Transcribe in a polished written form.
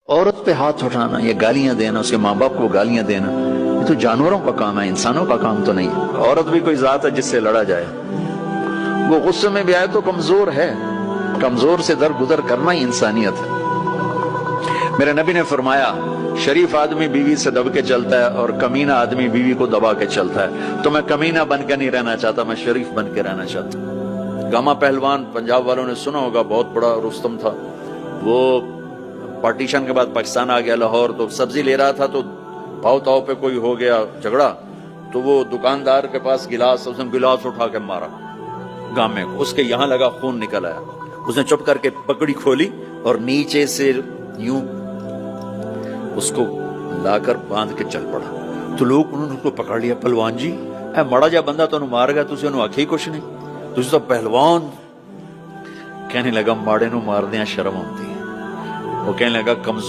عورت پہ ہاتھ اٹھانا یا گالیاں دینا، اس کے ماں باپ کو گالیاں دینا، یہ تو جانوروں کا کام ہے، انسانوں کا کام تو نہیں ہے۔ عورت بھی کوئی ذات ہے جس سے لڑا جائے، وہ غصے میں بھی آئے تو کمزور ہے، کمزور سے درگزر کرنا ہی انسانیت ہے۔ میرے نبی نے فرمایا شریف آدمی بیوی سے دب کے چلتا ہے اور کمینہ آدمی بیوی کو دبا کے چلتا ہے۔ تو میں کمینہ بن کے نہیں رہنا چاہتا، میں شریف بن کے رہنا چاہتا ہوں۔ گاما پہلوان پنجاب والوں نے سنا ہوگا، بہت بڑا رستم تھا، وہ پارٹیشن کے بعد پاکستان آ گیا لاہور، تو سبزی لے رہا تھا تو پاؤ تاؤ پہ کوئی ہو گیا جھگڑا، تو وہ دکاندار کے پاس گلاس، اس نے گلاس اٹھا کے مارا گامے کو، اس کے یہاں لگا، خون نکل آیا۔ اس نے چپ کر کے پگڑی کھولی اور نیچے سے یوں اس کو لا کر باندھ کے چل پڑا۔ تو لوگ انہوں نے اس کو پکڑ لیا، پہلوان جی اے مڑا جا بندہ تو مار گیا، تسی انہوں آکھی کچھ نہیں، تسی تو پہلوان۔ کہنے لگا ماڑے نو مار دیاں شرم ہوتی ہے، وہ کہنے لگا کمزور